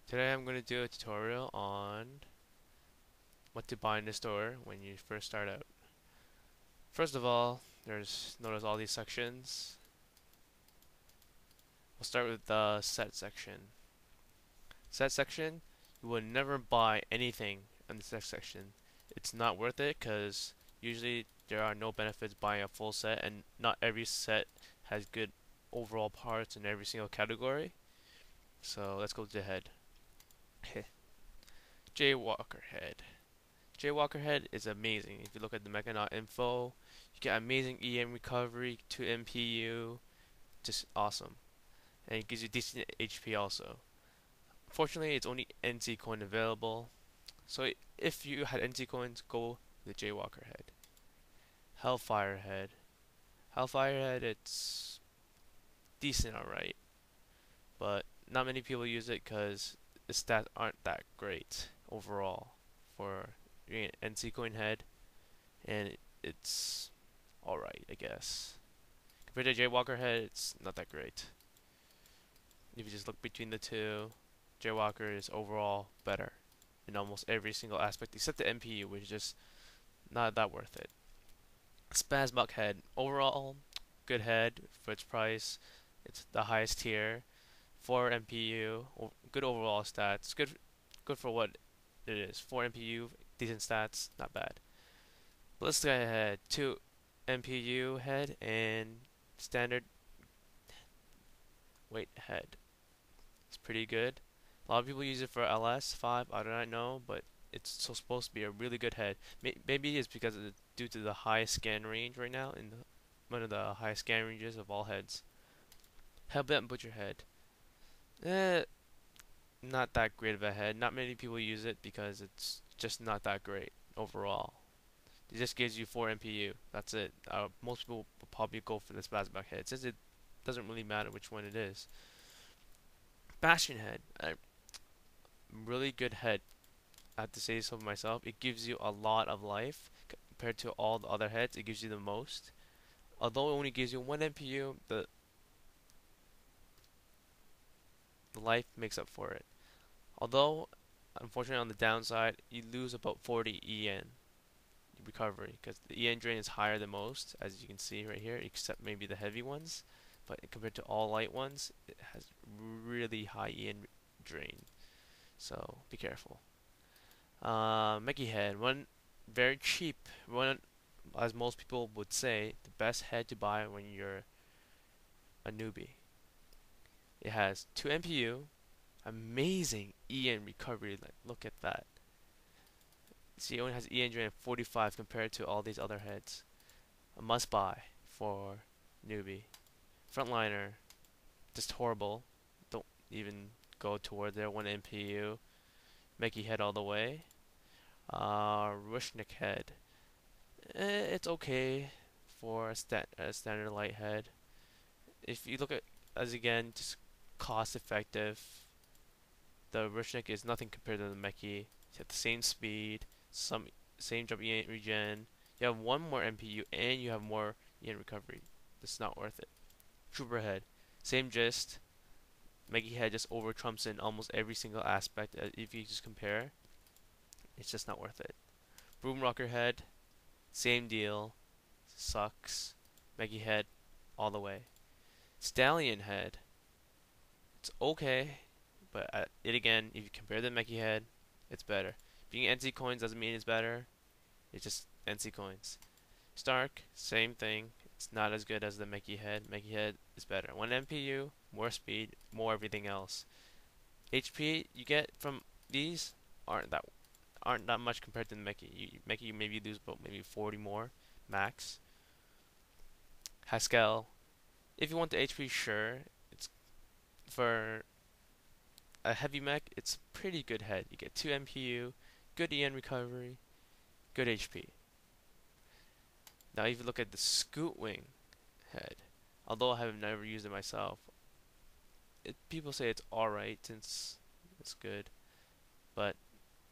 Today I'm going to do a tutorial on what to buy in the store when you first start out. First of all, notice all these sections. We'll start with the set section. Set section, you will never buy anything in the set section. It's not worth it because usually there are no benefits buying a full set, and not every set has good overall parts in every single category. So let's go to the head. Jaywalker head. Jaywalker head is amazing. If you look at the Mechanaut info, you get amazing EM recovery, 2 MPU, just awesome. And it gives you decent HP also. Fortunately, it's only NC coin available, so if you had NC coins, go the Jaywalker head. Hellfire head. Hellfire head, it's decent alright, but not many people use it because the stats aren't that great overall for NC coin head, and it's alright, I guess. Compared to Jaywalker head, it's not that great. If you just look between the two, Jaywalker is overall better in almost every single aspect except the MPU, which is just not that worth it. Spazbuck head, overall good head for its price. It's the highest tier. 4 MPU, good overall stats. Good for what it is. 4 MPU, decent stats, not bad. Ballistica head, 2 MPU head and standard weight head. It's pretty good. A lot of people use it for LS5. I do not know, but it's supposed to be a really good head. Maybe it's because of due to the high scan range right now, in one of the highest scan ranges of all heads. Hellbent Butcher head. Eh, not that great of a head. Not many people use it because it's just not that great overall. It just gives you 4 MPU. That's it. Most people will probably go for the Spazback head since it doesn't really matter which one it is. Bastion head. A really good head. I have to say so myself. It gives you a lot of life compared to all the other heads. It gives you the most. Although it only gives you 1 MPU, the life makes up for it. Although, unfortunately, on the downside, you lose about 40 EN recovery because the EN drain is higher than most, as you can see right here, except maybe the heavy ones. But compared to all light ones, it has really high EN drain. So be careful. Mickey head, one very cheap, one as most people would say, the best head to buy when you're a newbie. It has 2 MPU, amazing EN recovery. Like, look at that. See, it only has EN drain of 45 compared to all these other heads. A must buy for newbie. Frontliner, just horrible. Don't even go toward there. 1 MPU. Mickey head all the way. Rushnik head. It's okay for a standard light head. If you look at as again just cost effective, the Rushnik is nothing compared to the Meki. You have the same speed, same jump EN regen. You have one more MPU and you have more EN recovery. It's not worth it. Trooper head, same gist. Meki head just over trumps in almost every single aspect. If you just compare, it's just not worth it. Broom rocker head, same deal. Sucks. Meki head, all the way. Stallion head, it's okay, but it again, if you compare the Meki head, it's better. Being NC coins doesn't mean it's better. It's just NC coins. Stark, same thing. It's not as good as the Meki head. Meki head is better. 1 MPU, more speed, more everything else. HP you get from these aren't that aren't that much compared to the Meki. Meki you maybe lose about maybe 40 more max. Haskell, if you want the HP, sure. It's for a heavy mech. It's a pretty good head. You get 2 MPU, good EN recovery, good HP. Now, if you look at the Scoot Wing head, although I have never used it myself, people say it's alright since it's good, but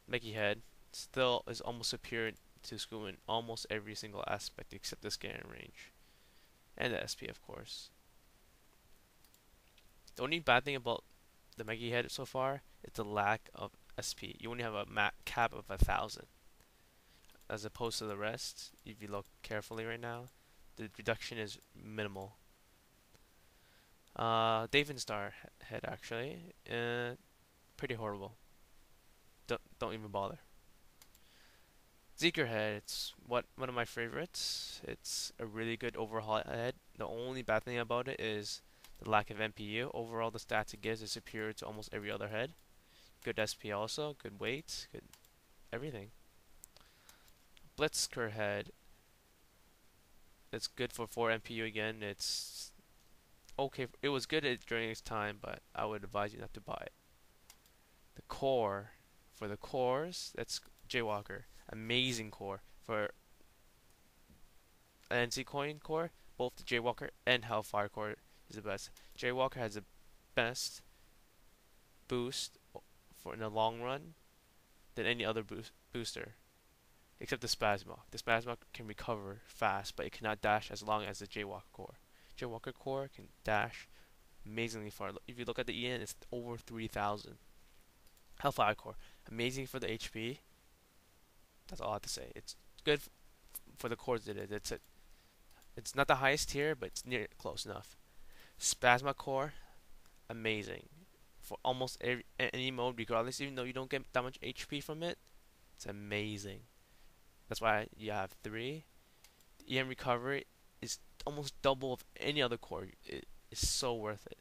Mickey head still is almost superior to Scoot in almost every single aspect except the scan range and the SP, of course. The only bad thing about the Mickey head so far It's a lack of SP. You only have a cap of 1,000, as opposed to the rest. If you look carefully right now, the reduction is minimal. Dave Star head actually, pretty horrible. Don't even bother. Zeker head, it's one of my favorites. It's a really good overhaul head. The only bad thing about it is the lack of MPU. Overall, the stats it gives is superior to almost every other head. Good SP also, good weight, good everything. Blitzker head, it's good for 4 MPU again. It's okay. It was good during its time, but I would advise you not to buy it. The core, for the cores, that's Jaywalker. Amazing core for an NC coin core. Both the Jaywalker and Hellfire core is the best. Jaywalker has the best boost for in the long run than any other booster, except the Spasmok. The Spasmok can recover fast, but it cannot dash as long as the Jaywalker core. Jaywalker core can dash amazingly far. If you look at the EN, it's over 3,000. Hellfire core, amazing for the HP. That's all I have to say. It's good for the cores it is. It's it. It's not the highest tier, but it's near close enough. Spasma core, amazing for almost any mode, regardless. Even though you don't get that much HP from it, it's amazing. That's why you have three. The EM recovery is almost double of any other core. It is so worth it.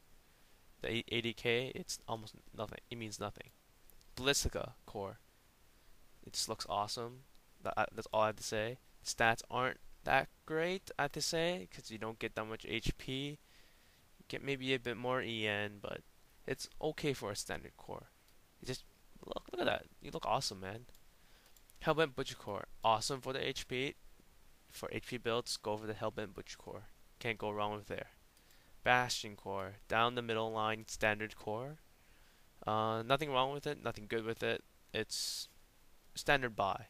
The 80k, it's almost nothing. It means nothing. Ballistica core, it just looks awesome. That's all I have to say. Stats aren't that great, I have to say, because you don't get that much HP. You get maybe a bit more EN, but it's okay for a standard core. You just look at that. You look awesome, man. Hellbent Butcher core, awesome for the HP. For HP builds, go for the Hellbent Butcher core. Can't go wrong with there. Bastion core, down the middle line, standard core. Nothing wrong with it, nothing good with it. It's standard buy.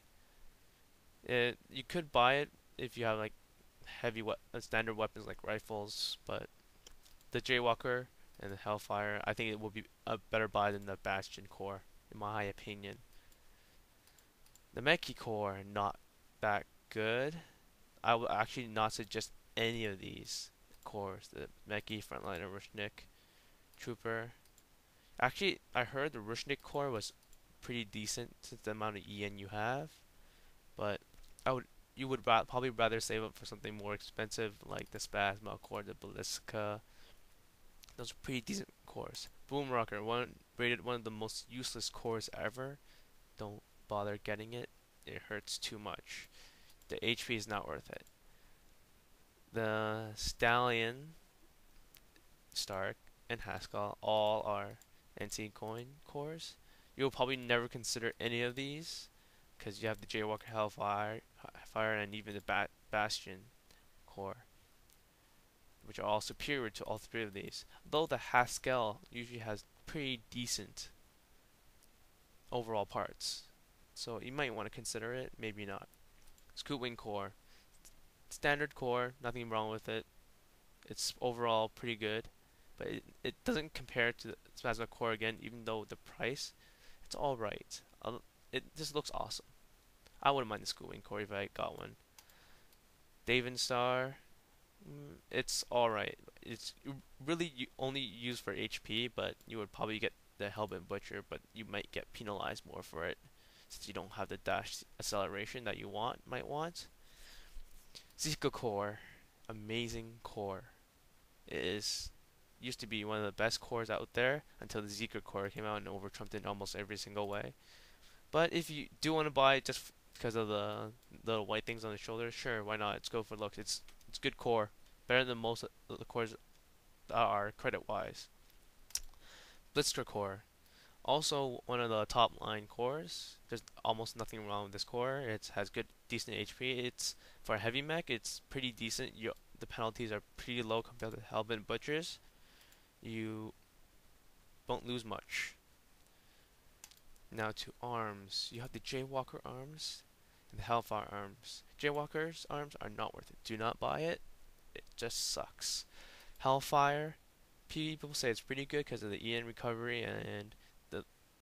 You could buy it if you have like standard weapons like rifles, but the Jaywalker and the Hellfire, I think it will be a better buy than the Bastion core, in my opinion. The Meki core, not that good. I would actually not suggest any of these cores. The Meki, Frontliner, Rushnik, Trooper. Actually, I heard the Rushnik core was pretty decent since the amount of EN you have, but you would probably rather save up for something more expensive like the Spasma core, the Ballistica. Those are pretty decent cores. Boomrocker, rated one of the most useless cores ever. Don't bother getting it. It hurts too much. The HP is not worth it. The Stallion, Stark, and Haskell all are NC coin cores. You'll probably never consider any of these because you have the Jaywalker Hellfire, and even the Bastion core, which are all superior to all three of these. Though the Haskell usually has pretty decent overall parts, so you might want to consider it, maybe not. Scootwing core, standard core, nothing wrong with it. It's overall pretty good, but it doesn't compare to the Spasma core again, even though the price, it's alright. It just looks awesome. I wouldn't mind the Scootwing core if I got one. Dave Star, it's alright. It's really only used for HP, but you would probably get the Hellbent Butcher, but you might get penalized more for it since you don't have the dash acceleration that you might want. Zika core, amazing core. It is used to be one of the best cores out there until the Zika core came out and over-trumped it in almost every single way. But if you do want to buy it just because of the little white things on the shoulder, sure, why not? Let's go for looks. It's good core, better than most of the cores that are credit-wise. Blitzker core, also one of the top line cores. There's almost nothing wrong with this core. It has good, decent HP. It's for a heavy mech. It's pretty decent. The penalties are pretty low compared to Hellbent Butchers. You won't lose much. Now to arms. You have the Jaywalker arms and the Hellfire arms. Jaywalker's arms are not worth it. Do not buy it. It just sucks. Hellfire, people say it's pretty good because of the EN recovery and